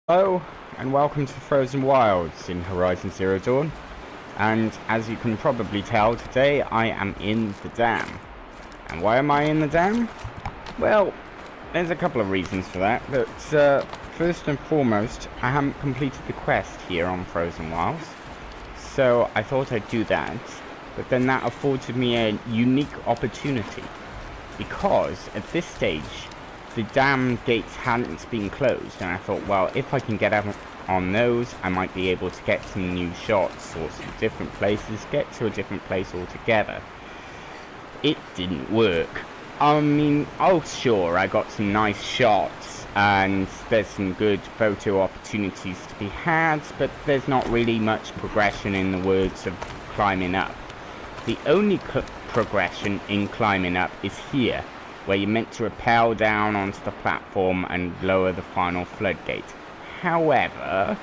Hello and welcome to Frozen Wilds in Horizon Zero Dawn, and as you can probably tell, today I am in the dam. And why am I in the dam? Well, there's a couple of reasons for that, but first and foremost, I haven't completed the quest here on Frozen Wilds, so I thought I'd do that, but then that afforded me a unique opportunity, because at this stage the dam gates hadn't been closed, and I thought, well, if I can get out on those, I might be able to get some new shots or some different places, get to a different place altogether. It didn't work. I mean, oh sure, I got some nice shots, and there's some good photo opportunities to be had, but there's not really much progression in the words of climbing up. The only progression in climbing up is here, where you're meant to rappel down onto the platform and lower the final floodgate. However,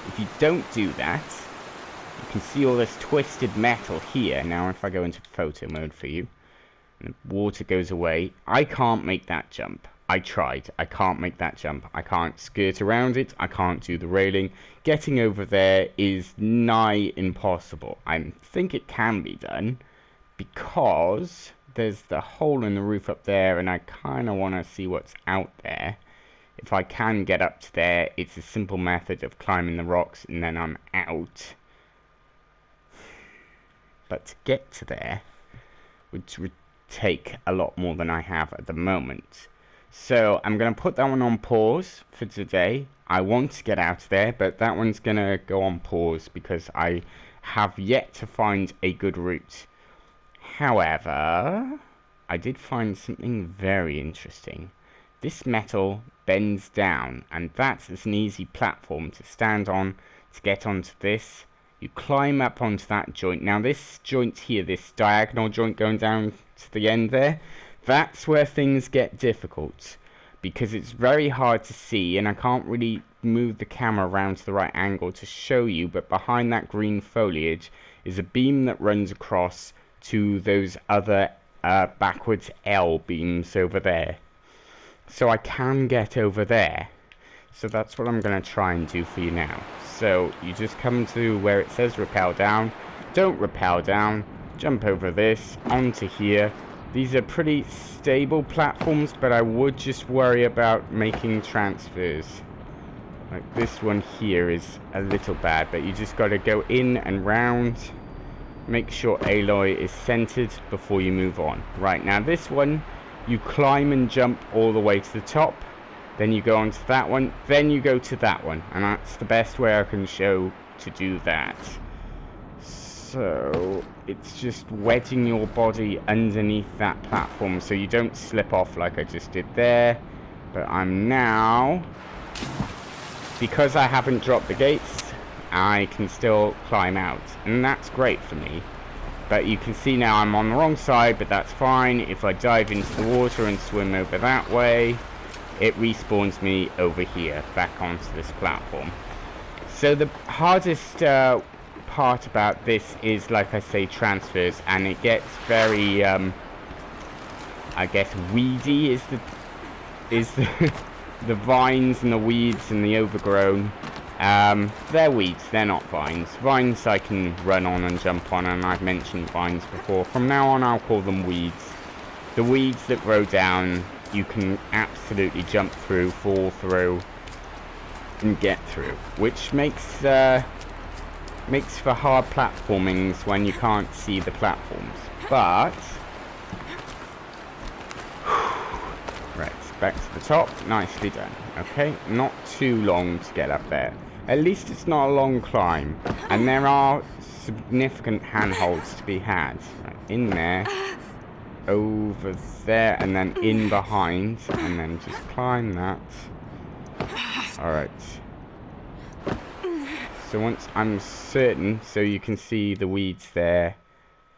if you don't do that, you can see all this twisted metal here. Now if I go into photo mode for you, and the water goes away, I can't make that jump. I tried. I can't make that jump. I can't skirt around it. I can't do the railing. Getting over there is nigh impossible. I think it can be done, because there's the hole in the roof up there, and I kind of want to see what's out there. If I can get up to there, it's a simple method of climbing the rocks and then I'm out. But to get to there would take a lot more than I have at the moment. So I'm going to put that one on pause for today. I want to get out of there, but that one's going to go on pause because I have yet to find a good route. However, I did find something very interesting. This metal bends down, and that's an easy platform to stand on to get onto this. You climb up onto that joint. Now this joint here, this diagonal joint going down to the end there, that's where things get difficult, because it's very hard to see, and I can't really move the camera around to the right angle to show you, but behind that green foliage is a beam that runs across to those other backwards L beams over there. So I can get over there. So that's what I'm going to try and do for you now. So you just come to where it says rappel down. Don't rappel down. Jump over this, onto here. These are pretty stable platforms, but I would just worry about making transfers. Like this one here is a little bad, but you just got to go in and round. Make sure Aloy is centered before you move on. Right, now this one, you climb and jump all the way to the top. Then you go onto that one. Then you go to that one. And that's the best way I can show to do that. So, it's just wedging your body underneath that platform so you don't slip off like I just did there. But I'm now, because I haven't dropped the gates, I can still climb out, and that's great for me. But you can see now I'm on the wrong side, but that's fine. If I dive into the water and swim over that way, it respawns me over here, back onto this platform. So the hardest part about this is, like I say, transfers, and it gets very, I guess, weedy is the the vines and the weeds and the overgrown. They're weeds, they're not vines. Vines I can run on and jump on, and I've mentioned vines before. From now on I'll call them weeds. The weeds that grow down, you can absolutely jump through, fall through, and get through. Which makes for hard platformings when you can't see the platforms. But right, back to the top, nicely done. Okay, not too long to get up there. At least it's not a long climb, and there are significant handholds to be had. Right, in there, over there, and then in behind, and then just climb that. Alright. So once I'm certain, so you can see the weeds there,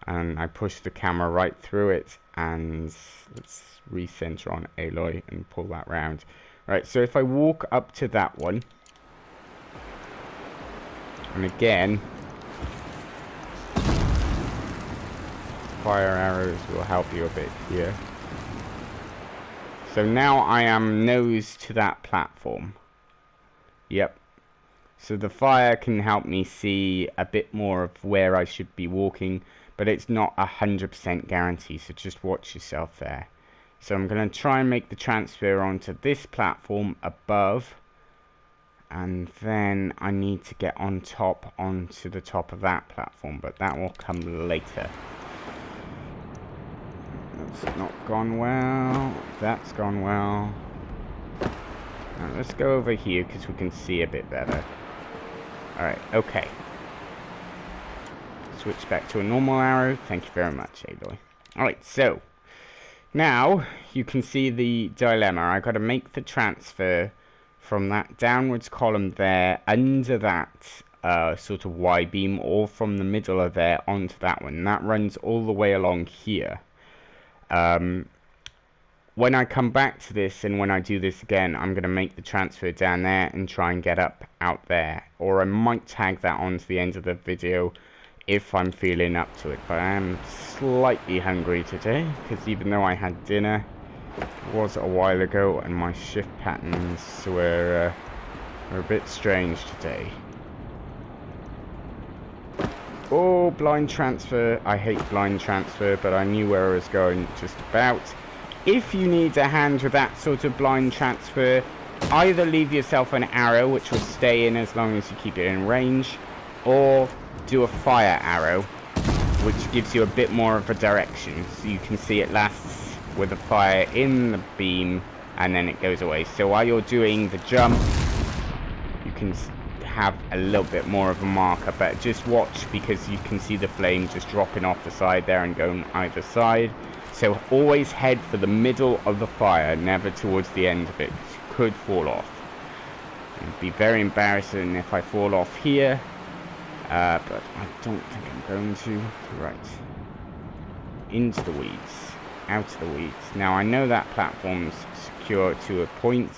and I push the camera right through it, and let's recenter on Aloy and pull that round. Right, so if I walk up to that one, and again, fire arrows will help you a bit here. So now I am nose to that platform. Yep. So the fire can help me see a bit more of where I should be walking, but it's not 100% guarantee, so just watch yourself there. So I'm going to try and make the transfer onto this platform above, and then I need to get onto the top of that platform, but that will come later. That's not gone well. That's gone well. Now let's go over here because we can see a bit better. Alright, okay. Switch back to a normal arrow. Thank you very much, Aloy. Alright, so now you can see the dilemma. I got to make the transfer from that downwards column there under that sort of Y-beam, or from the middle of there onto that one. That runs all the way along here. When I come back to this and when I do this again, I'm going to make the transfer down there and try and get up out there. Or I might tag that on to the end of the video if I'm feeling up to it. But I am slightly hungry today, because even though I had dinner, it was a while ago, and my shift patterns were a bit strange today. Oh, blind transfer. I hate blind transfer, but I knew where I was going just about. If you need a hand with that sort of blind transfer, either leave yourself an arrow, which will stay in as long as you keep it in range, or do a fire arrow, which gives you a bit more of a direction. So you can see it lasts with a fire in the beam, and then it goes away. So while you're doing the jump, you can have a little bit more of a marker, but just watch, because you can see the flame just dropping off the side there and going either side. So always head for the middle of the fire, never towards the end of it. You could fall off. It'd be very embarrassing if I fall off here, but I don't think I'm going to. Right. Into the weeds. Out of the weeds. Now I know that platform's secure to a point.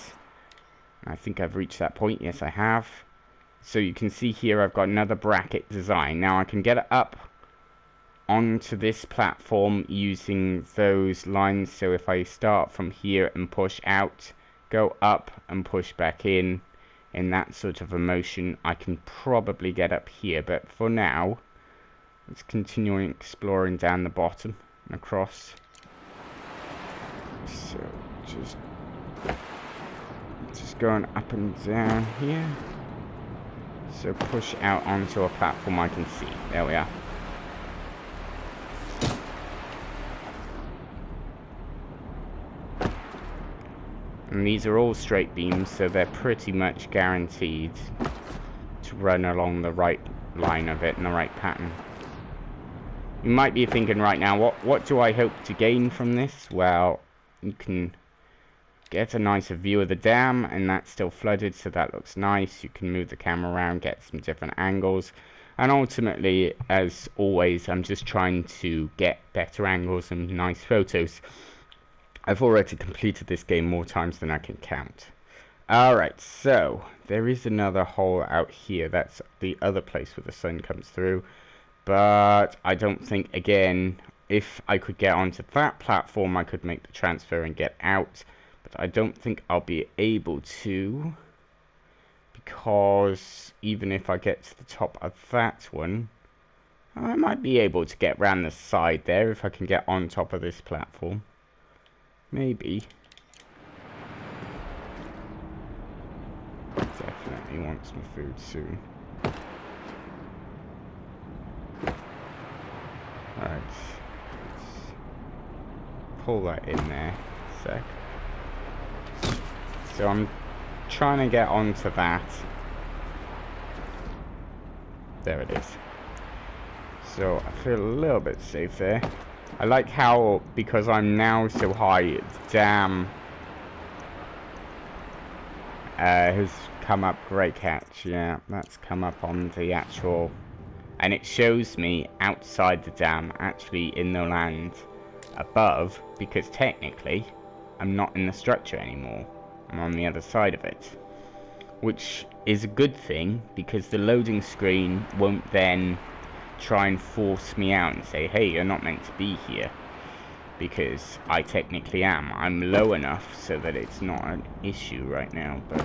I think I've reached that point. Yes, I have. So you can see here I've got another bracket design. Now I can get it up onto this platform using those lines. So if I start from here and push out, go up and push back in that sort of a motion, I can probably get up here. But for now, let's continue exploring down the bottom and across. So just going up and down here. So push out onto a platform I can see. There we are. And these are all straight beams, so they're pretty much guaranteed to run along the right line of it and the right pattern. You might be thinking right now, what do I hope to gain from this? Well, you can get a nicer view of the dam, and that's still flooded, so that looks nice. You can move the camera around, get some different angles, and ultimately, as always, I'm just trying to get better angles and nice photos. I've already completed this game more times than I can count. Alright, so there is another hole out here. That's the other place where the sun comes through. But I don't think, again, if I could get onto that platform, I could make the transfer and get out. But I don't think I'll be able to, because even if I get to the top of that one, I might be able to get round the side there if I can get on top of this platform. Maybe. Definitely want some food soon. Alright. Let's pull that in there a sec. So I'm trying to get onto that. There it is. So I feel a little bit safe there. I like how, because I'm now so high, the dam has come up. Great catch. Yeah, that's come up on the actual, and it shows me outside the dam, actually in the land above, because technically I'm not in the structure anymore. I'm on the other side of it, which is a good thing, because the loading screen won't then try and force me out and say, hey, you're not meant to be here, because I technically am. I'm low enough so that it's not an issue right now, but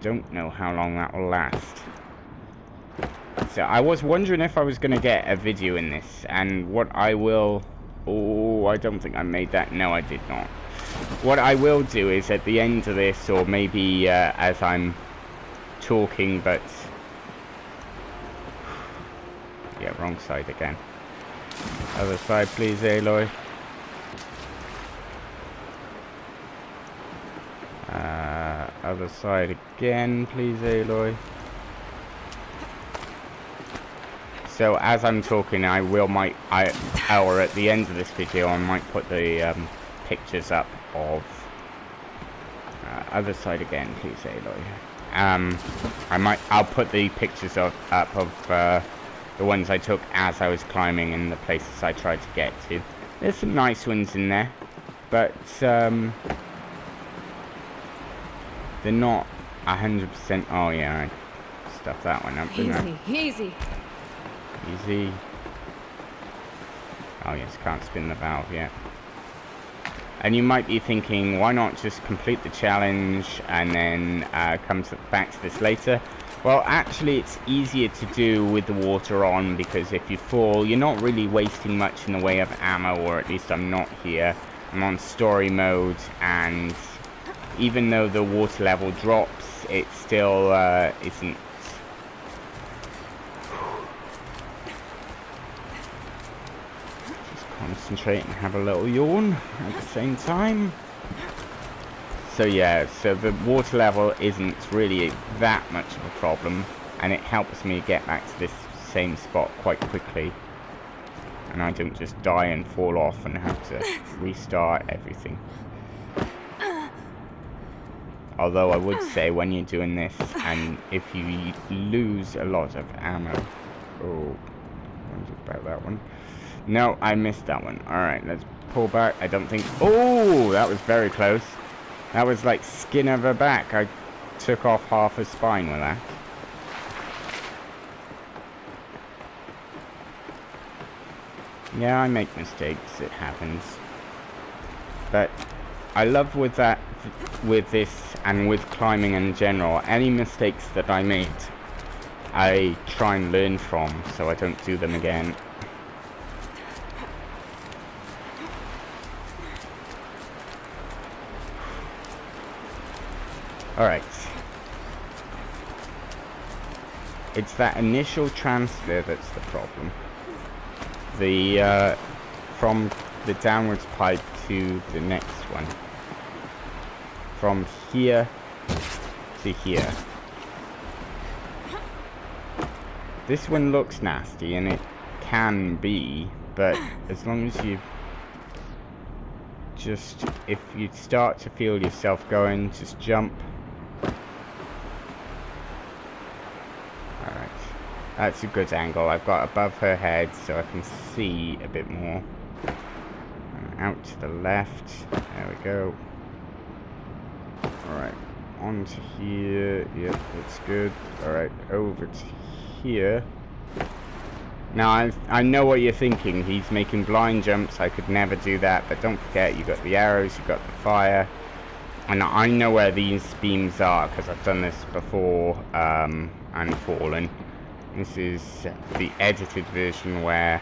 don't know how long that will last. So I was wondering if I was going to get a video in this, and what I will... Oh, I don't think I made that. No, I did not. What I will do is at the end of this, or maybe as I'm talking, but... Yeah, wrong side again. Other side, please, Aloy. Other side again, please, Aloy. So as I'm talking, or at the end of this video, I might put the pictures up of other side again, please, Aloy. I'll put the pictures up of the ones I took as I was climbing and the places I tried to get to. There's some nice ones in there, but they're not 100%. Oh yeah, I stuffed that one up, didn't I? Easy. Easy. Oh yes, can't spin the valve yet. And you might be thinking, why not just complete the challenge and then come back to this later? Well, actually, it's easier to do with the water on, because if you fall, you're not really wasting much in the way of ammo, or at least I'm not here. I'm on story mode, and even though the water level drops, it still isn't. Just concentrate and have a little yawn at the same time. So yeah, so the water level isn't really that much of a problem, and it helps me get back to this same spot quite quickly. And I don't just die and fall off and have to restart everything. Although I would say when you're doing this, and if you lose a lot of ammo... Oh, I wondered about that one. No, I missed that one. Alright, let's pull back. I don't think... Oh, that was very close. That was like skin of her back. I took off half her spine with that. Yeah, I make mistakes. It happens. But I love with this and with climbing in general, any mistakes that I made, I try and learn from, so I don't do them again. Alright. It's that initial transfer that's the problem. From the downwards pipe to the next one. From here to here. This one looks nasty, and it can be, but as long as you just, if you start to feel yourself going, just jump. Alright, that's a good angle. I've got above her head so I can see a bit more. Out to the left, there we go. Alright, onto here, yep, that's good. Alright, over to here. Now, I know what you're thinking. He's making blind jumps. I could never do that. But don't forget, you've got the arrows, you've got the fire. And I know where these beams are, because I've done this before and fallen. This is the edited version where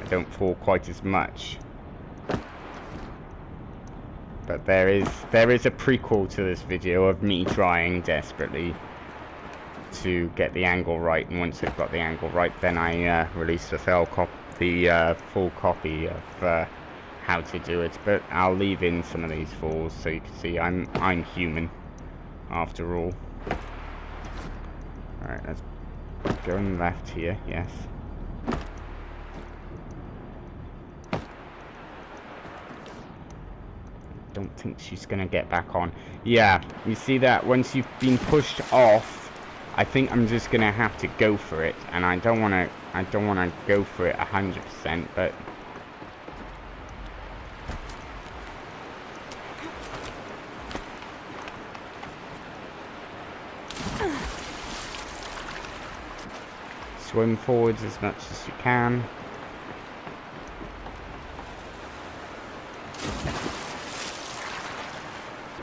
I don't fall quite as much. But there is a prequel to this video of me trying desperately to get the angle right, and once I've got the angle right, then I release the full copy of how to do it. But I'll leave in some of these falls so you can see I'm human after all. Alright, let's go on the left here, yes. Don't think she's gonna get back on. Yeah, you see that once you've been pushed off, I think I'm just gonna have to go for it, and I don't wanna go for it 100%, but swim forwards as much as you can.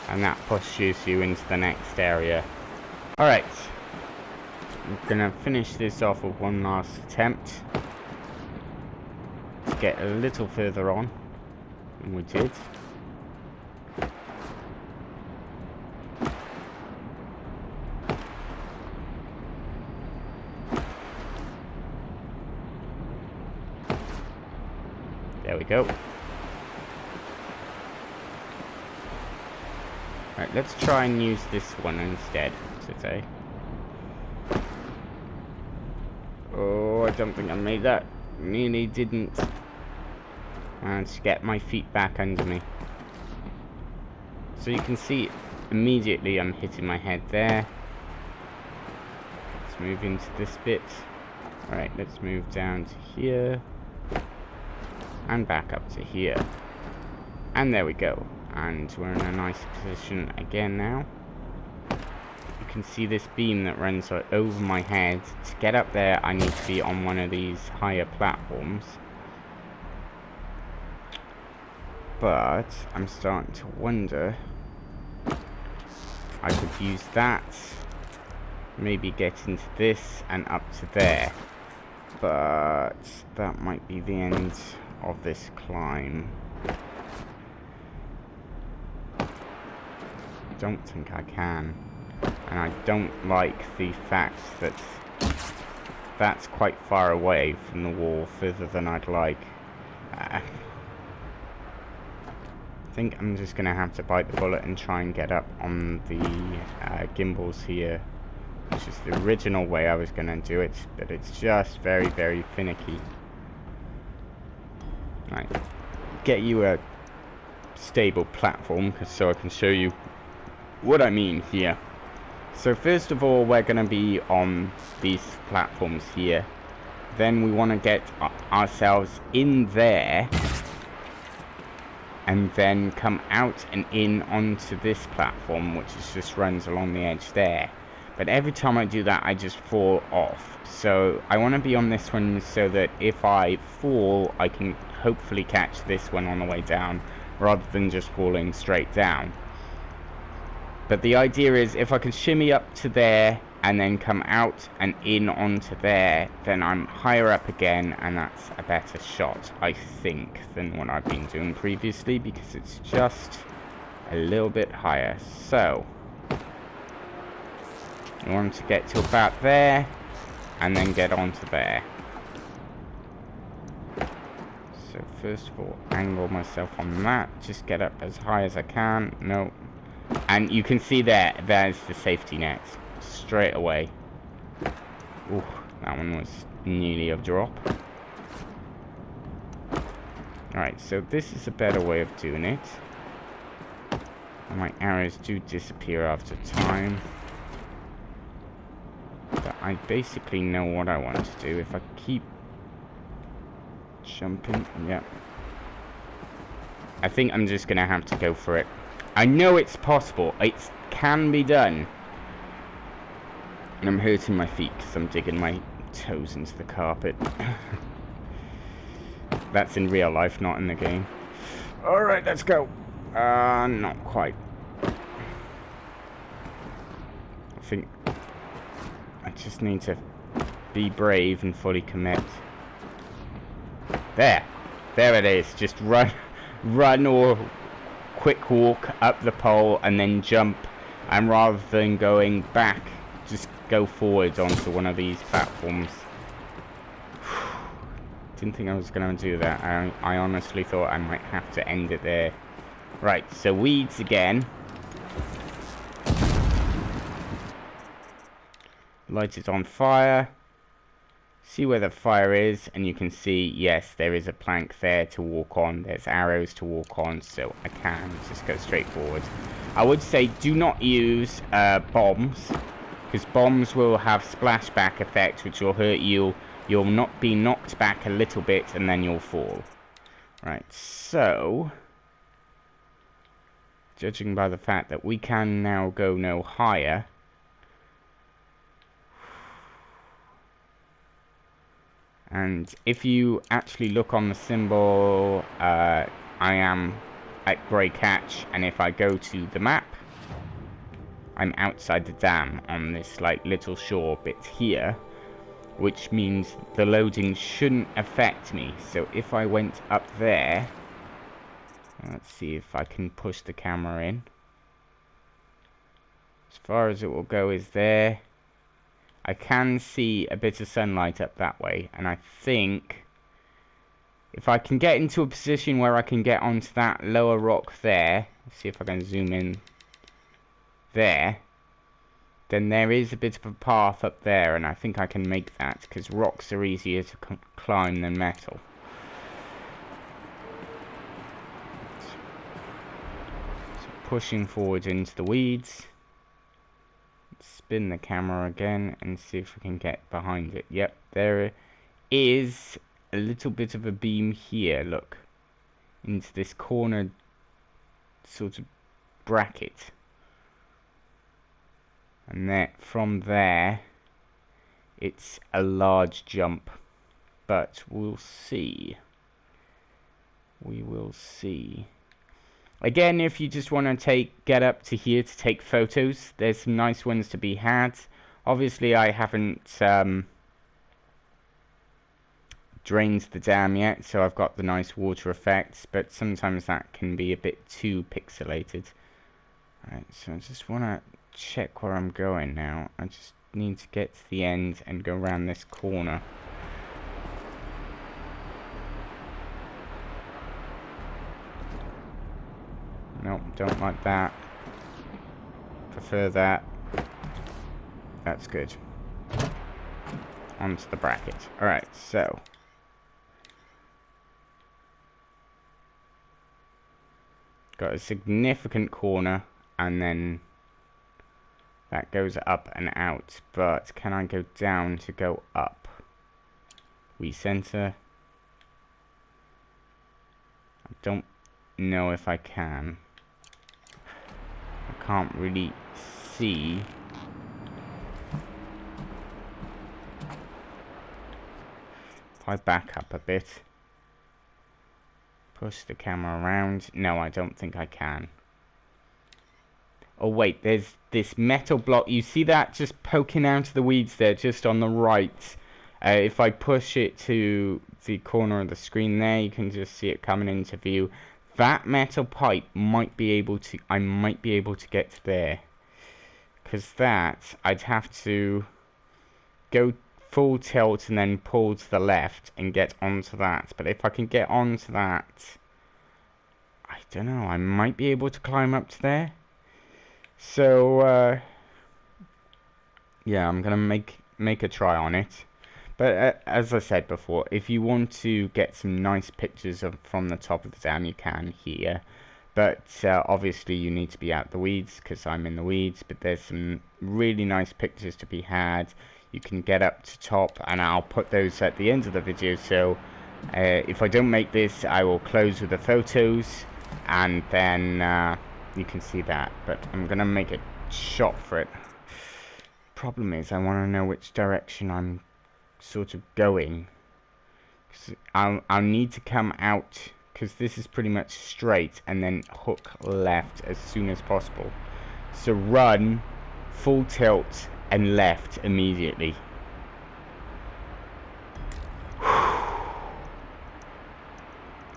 And that pushes you into the next area. Alright. I'm gonna finish this off with one last attempt. To get a little further on than we did. There we go. Right, let's try and use this one instead today. Oh, I don't think I made that. Nearly didn't. Let's get my feet back under me. So you can see immediately I'm hitting my head there. Let's move into this bit. Alright, let's move down to here. And back up to here. And there we go. And we're in a nice position again now. You can see this beam that runs over my head. To get up there, I need to be on one of these higher platforms. But I'm starting to wonder, I could use that, maybe get into this and up to there. But that might be the end of this climb. Don't think I can, and I don't like the fact that that's quite far away from the wall, further than I'd like. I think I'm just gonna have to bite the bullet and try and get up on the gimbals here, which is the original way I was gonna do it, but it's just very, very finicky. Right, get you a stable platform so I can show you what I mean here. So first of all, we're going to be on these platforms here. Then we want to get ourselves in there, and then come out and in onto this platform, which just runs along the edge there. But every time I do that, I just fall off. So I want to be on this one so that if I fall, I can hopefully catch this one on the way down, rather than just falling straight down. But the idea is, if I can shimmy up to there and then come out and in onto there, then I'm higher up again, and that's a better shot, I think, than what I've been doing previously, because it's just a little bit higher. So I want to get to about there and then get onto there. So first of all, angle myself on that, just get up as high as I can. No. And you can see there's the safety net straight away. Ooh, that one was nearly a drop. Alright, so this is a better way of doing it. And my arrows do disappear after time. But I basically know what I want to do. If I keep jumping, yeah. I think I'm just gonna have to go for it. I know it's possible. It can be done. And I'm hurting my feet because I'm digging my toes into the carpet. That's in real life, not in the game. Alright, let's go. Not quite. I think I just need to be brave and fully commit. There. There it is. Just run or quick walk up the pole and then jump, and rather than going back, just go forward onto one of these platforms. Didn't think I was going to do that. I honestly thought I might have to end it there. Right, so weeds again. Light it on fire. See where the fire is, and you can see, yes, there is a plank there to walk on. There's arrows to walk on, so I can just go straight forward. I would say do not use bombs, because bombs will have splashback effect, which will hurt you. You'll not be knocked back a little bit, and then you'll fall. Right, so judging by the fact that we can now go no higher, and if you actually look on the symbol, I am at Grey Catch, and if I go to the map, I'm outside the dam on this like little shore bit here, which means the loading shouldn't affect me. So if I went up there, let's see if I can push the camera in. As far as it will go is there. I can see a bit of sunlight up that way, and I think if I can get into a position where I can get onto that lower rock there, let's see if I can zoom in there, then there is a bit of a path up there, and I think I can make that, because rocks are easier to climb than metal. So pushing forward into the weeds. Spin the camera again and see if we can get behind it. Yep, there is a little bit of a beam here, look, into this corner sort of bracket. And then from there, it's a large jump. But we'll see. We will see. Again, if you just want to get up to here to take photos, there's some nice ones to be had. Obviously, I haven't drained the dam yet, so I've got the nice water effects, but sometimes that can be a bit too pixelated. Alright, so I just want to check where I'm going now. I just need to get to the end and go around this corner. Nope, don't like that. Prefer that. That's good. Onto the bracket. Alright, so. Got a significant corner, and then that goes up and out. But can I go down to go up? Recenter. I don't know if I can. I can't really see. If I back up a bit, push the camera around. No, I don't think I can. Oh wait, there's this metal block. You see that just poking out of the weeds there, just on the right. If I push it to the corner of the screen there, you can just see it coming into view. That metal pipe might be able to, I might be able to get to there. Because that, I'd have to go full tilt and then pull to the left and get onto that. But if I can get onto that, I don't know, I might be able to climb up to there. So, yeah, I'm going to make a try on it. But as I said before, if you want to get some nice pictures from the top of the dam, you can here. But obviously you need to be out the weeds, because I'm in the weeds. But there's some really nice pictures to be had. You can get up to top, and I'll put those at the end of the video. So if I don't make this, I will close with the photos, and then you can see that. But I'm going to make a shot for it. Problem is, I want to know which direction I'm sort of going. I'll need to come out, because this is pretty much straight, and then hook left as soon as possible. So run, full tilt, and left immediately.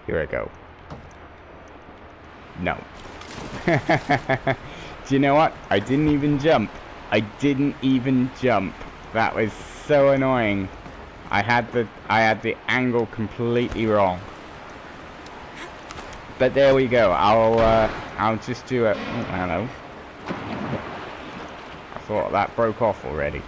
Here I go. No. Do you know what? I didn't even jump. I didn't even jump. That was so annoying. I had the angle completely wrong. But there we go. I'll just do it. Oh, hello. I thought that broke off already.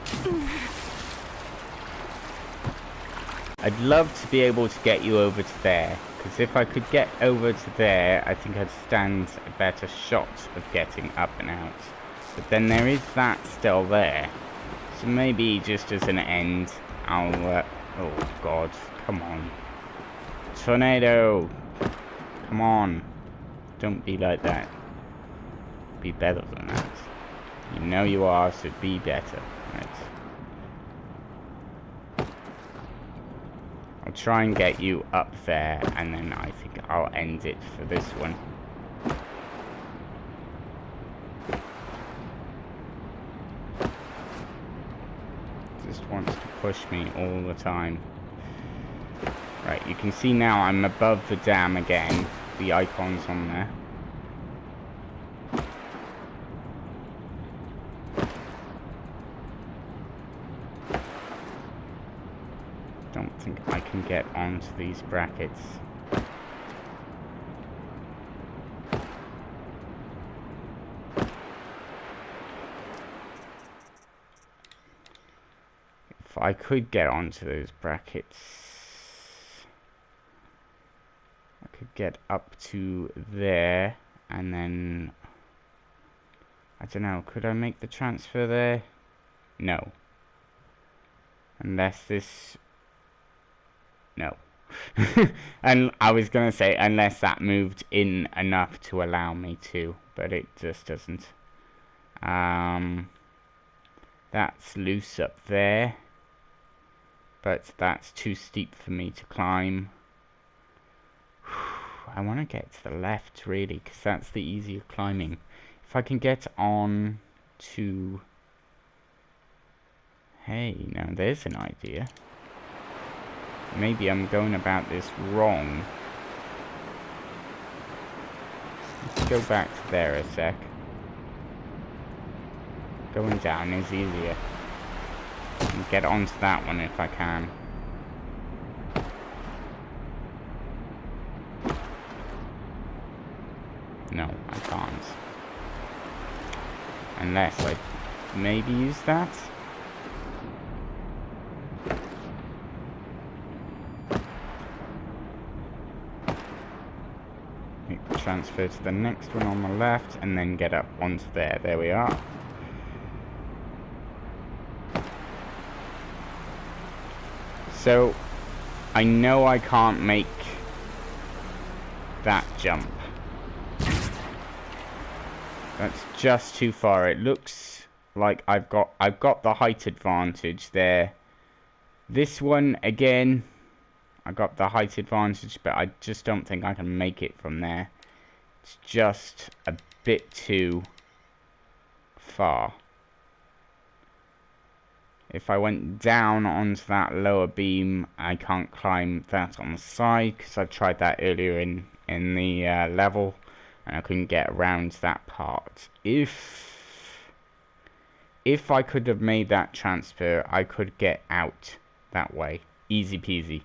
I'd love to be able to get you over to there, because if I could get over to there, I think I'd stand a better shot of getting up and out. But then there is that still there. So maybe just as an end, I'll, oh god, come on. Tornado! Come on. Don't be like that. Be better than that. You know you are, so be better. Right. I'll try and get you up there, and then I think I'll end it for this one. just wants to push me all the time. Right, you can see now I'm above the dam again. The icon's on there. Don't think I can get onto these brackets. If I could get onto those brackets, I could get up to there, and then I don't know, could I make the transfer there? No. Unless this... No. And I was gonna say, unless that moved in enough to allow me to, but it just doesn't. That's loose up there, but that's too steep for me to climb. I want to get to the left, really, because that's the easier climbing. If I can get on to... Hey, now there's an idea. Maybe I'm going about this wrong. Let's go back to there a sec. Going down is easier. And get onto that one if I can. No, I can't. Unless I maybe use that. Make the transfer to the next one on the left and then get up onto there. There we are. So, I know I can't make that jump. That's just too far. It looks like I've got the height advantage there. This one again, I got the height advantage, but I just don't think I can make it from there. It's just a bit too far. If I went down onto that lower beam, I can't climb that on the side, because I've tried that earlier in the level, and I couldn't get around that part. If I could have made that transfer, I could get out that way. Easy peasy.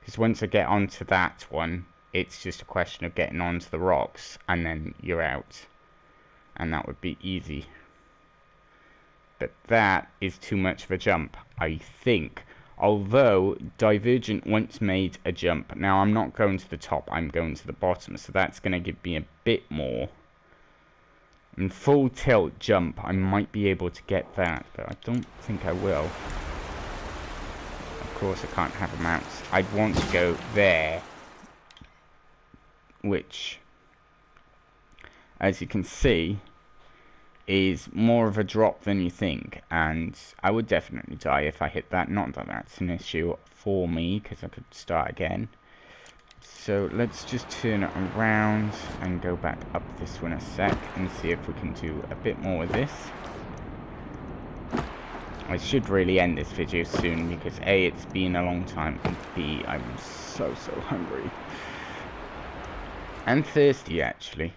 Because once I get onto that one, it's just a question of getting onto the rocks, and then you're out. And that would be easy. But that is too much of a jump, I think. Although Divergent once made a jump. Now I'm not going to the top, I'm going to the bottom, so that's going to give me a bit more. And full tilt jump, I might be able to get that, but I don't think I will. Of course I can't have a mouse. I'd want to go there, which, as you can see, is more of a drop than you think, and I would definitely die if I hit that. Not that that's an issue for me, because I could start again. So let's just turn it around and go back up this one a sec and see if we can do a bit more with this. I should really end this video soon, because A, it's been a long time, and B, I'm so hungry. And thirsty, actually.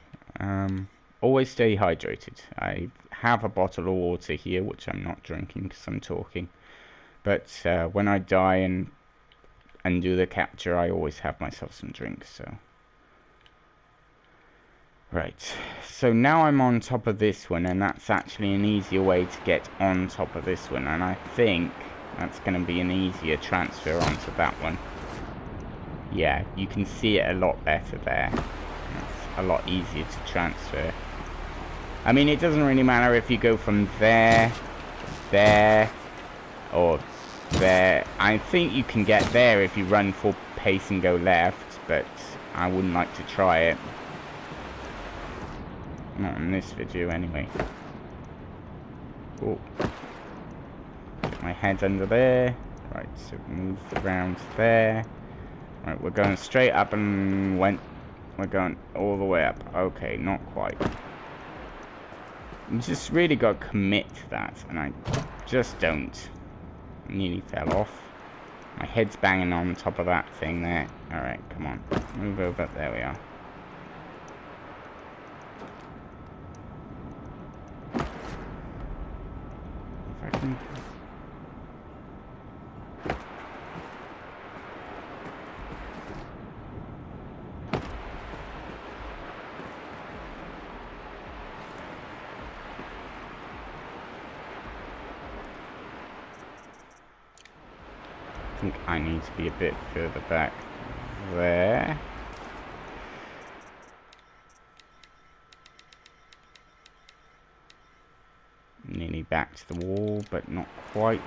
Always stay hydrated. I have a bottle of water here, which I'm not drinking because I'm talking. But when I die and do the capture, I always have myself some drinks. So, right. So now I'm on top of this one, and that's actually an easier way to get on top of this one. And I think that's going to be an easier transfer onto that one. Yeah, you can see it a lot better there. It's a lot easier to transfer. I mean, it doesn't really matter if you go from there, there, or there. I think you can get there if you run full pace and go left, but I wouldn't like to try it. Not in this video, anyway. Oh. Get my head under there. Right, so move around there. Right, we're going straight up and we're going all the way up. Okay, not quite. You just really got to commit to that, and I just don't. Nearly fell off. My head's banging on top of that thing there. Alright, come on. Move over. There we are. If I can... I think I need to be a bit further back there. Nearly back to the wall, but not quite.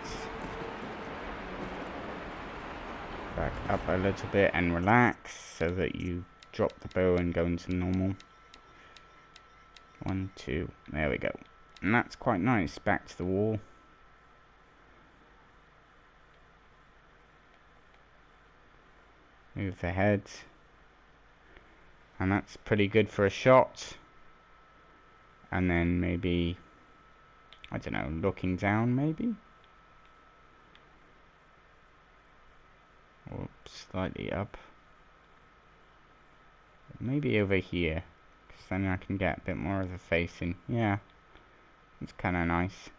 Back up a little bit and relax so that you drop the bow and go into normal. 1, 2, there we go. And that's quite nice. Back to the wall. Move the head. And that's pretty good for a shot. And then maybe, I don't know, looking down maybe? Or slightly up. Maybe over here. Because then I can get a bit more of a face in. Yeah. It's kind of nice.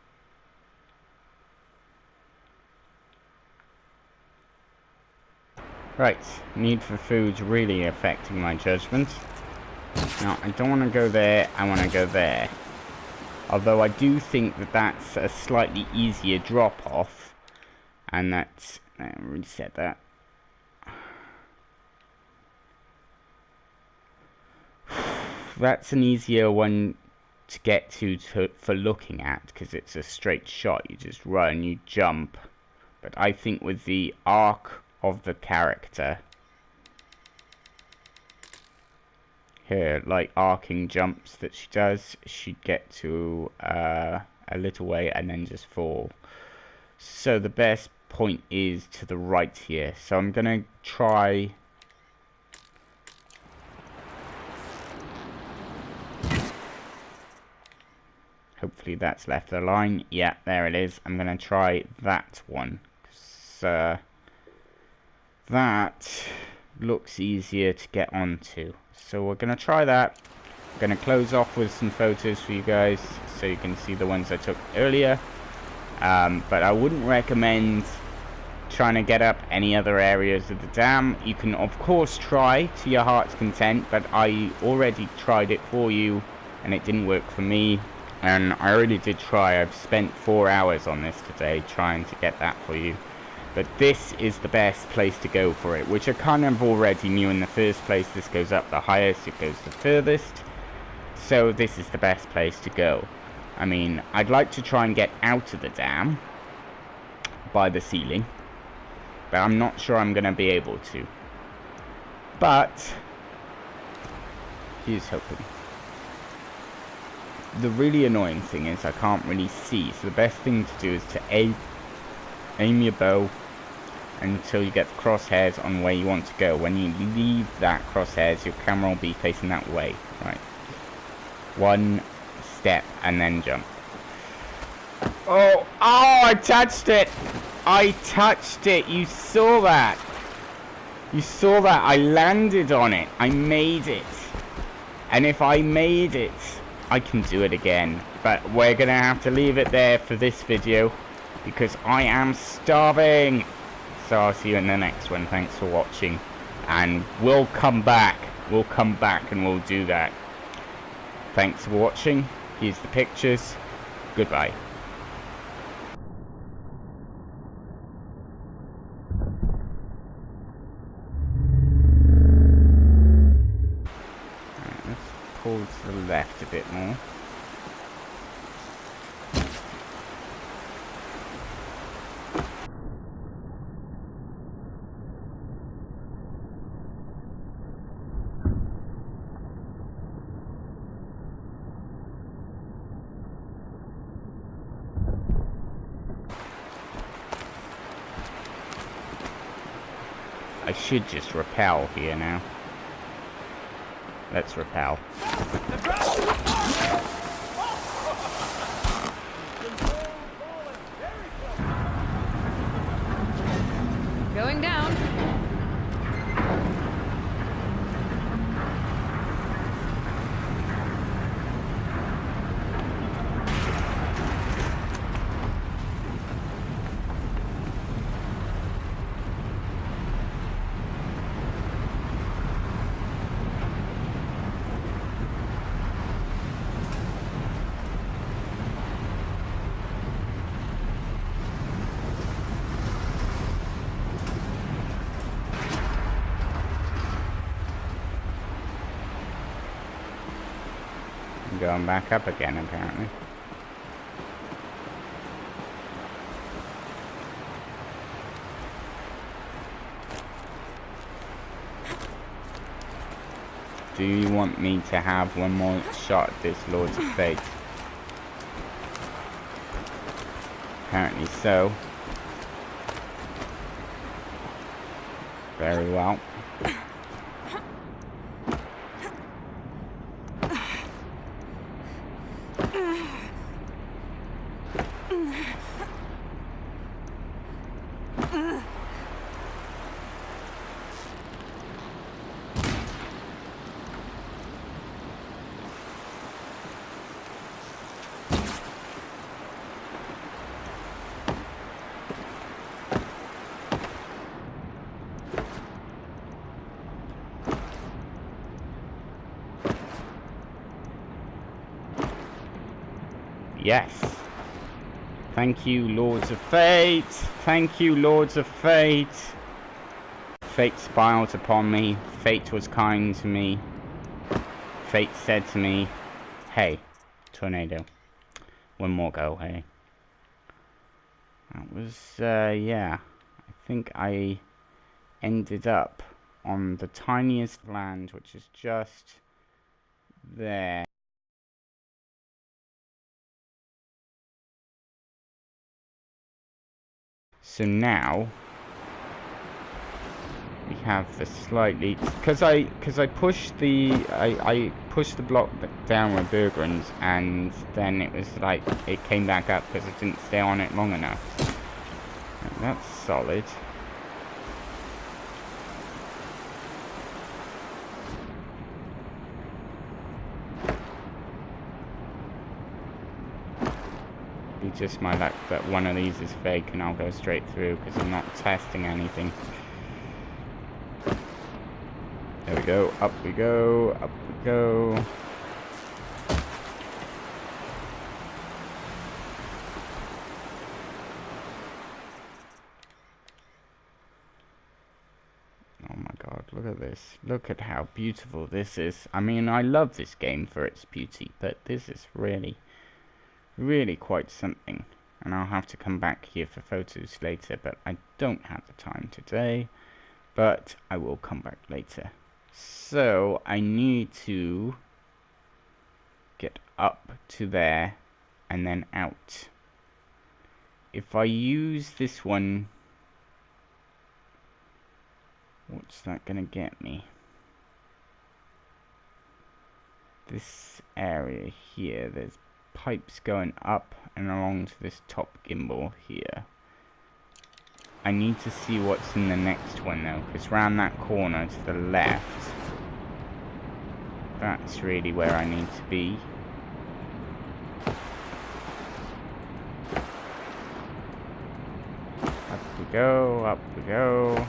Right, need for food's really affecting my judgment. Now, I don't want to go there, I want to go there. Although I do think that that's a slightly easier drop-off. And that's... I already said that. That's an easier one to get to for looking at, because it's a straight shot. You just run, you jump. But I think with the arc of the character, her like arcing jumps that she does, she'd get to a little way and then just fall. So the best point is to the right here. So I'm gonna try hopefully that's left the line. Yeah, there it is. I'm gonna try that one. That looks easier to get onto. So we're going to try that. I'm going to close off with some photos for you guys so you can see the ones I took earlier. But I wouldn't recommend trying to get up any other areas of the dam. You can of course try to your heart's content, but I already tried it for you and it didn't work for me. And I already did try. I've spent 4 hours on this today trying to get that for you. But this is the best place to go for it, which I kind of already knew in the first place. This goes up the highest, it goes the furthest. So this is the best place to go. I mean, I'd like to try and get out of the dam by the ceiling, but I'm not sure I'm going to be able to. But here's hoping. The really annoying thing is I can't really see, so the best thing to do is to aim your bow until you get the crosshairs on where you want to go. When you leave that crosshairs, your camera will be facing that way. Right. 1 step and then jump. Oh, I touched it! I touched it! You saw that! You saw that! I landed on it! I made it! And if I made it, I can do it again. But we're gonna have to leave it there for this video, because I am starving. So I'll see you in the next one. Thanks for watching, and we'll come back and we'll do that. Thanks for watching. Here's the pictures. Goodbye. Right, let's pull to the left a bit more. I should just rappel here now. Let's rappel. down. Going back up again, apparently. Do you want me to have one more shot at this Lords of Fate? Apparently so. Very well. Yes. Thank you, Lords of Fate. Thank you, Lords of Fate. Fate smiled upon me. Fate was kind to me. Fate said to me, hey, Tornado, one more go, hey. That was, yeah. I think I ended up on the tiniest land, which is just there. So now we have the slightly, because I pushed the I pushed the block down with Bergrens, and then it was like it came back up because I didn't stay on it long enough. And that's solid. Be just my luck that one of these is fake and I'll go straight through because I'm not testing anything. There we go, up we go, up we go. Oh my god, look at this. Look at how beautiful this is. I mean, I love this game for its beauty, but this is really quite something. And I'll have to come back here for photos later, but I don't have the time today. But I will come back later. So I need to get up to there and then out. If I use this one, what's that gonna get me? This area here, there's pipes going up and along to this top gimbal here. I need to see what's in the next one though, because round that corner to the left, that's really where I need to be. Up we go, up we go.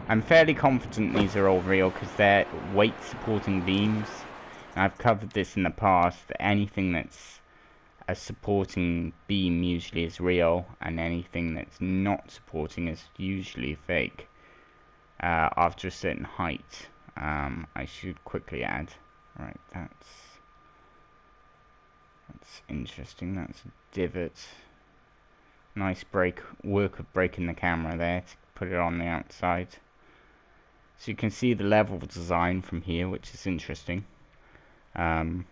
I'm fairly confident these are all real because they're weight supporting beams. And I've covered this in the past, that anything that's a supporting beam usually is real, and anything that's not supporting is usually fake. After a certain height, I should quickly add. Right, that's interesting. That's a divot. Nice work of breaking the camera there to put it on the outside. So you can see the level design from here, which is interesting. And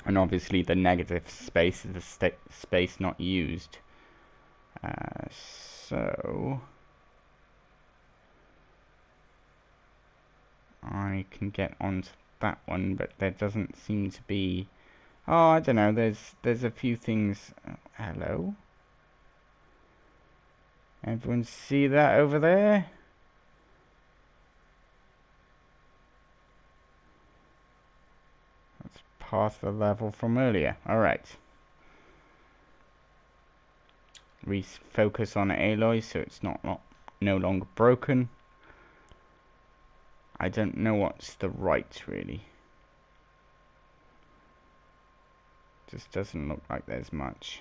obviously the negative space is the space not used. So I can get onto that one, but there doesn't seem to be. Oh, I don't know. There's a few things. Hello. Everyone see that over there? That's past the level from earlier. Alright. Refocus on the alloy so it's no longer broken. I don't know what's the right, really. Just doesn't look like there's much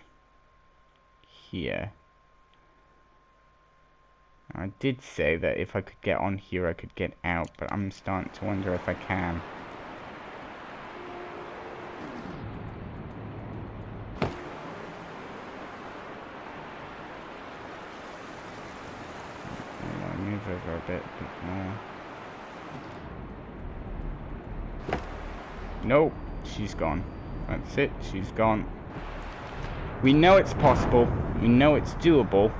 here. I did say that if I could get on here I could get out, but I'm starting to wonder if I can. I'll move over a bit more. Nope, she's gone. That's it, she's gone. We know it's possible. We know it's doable.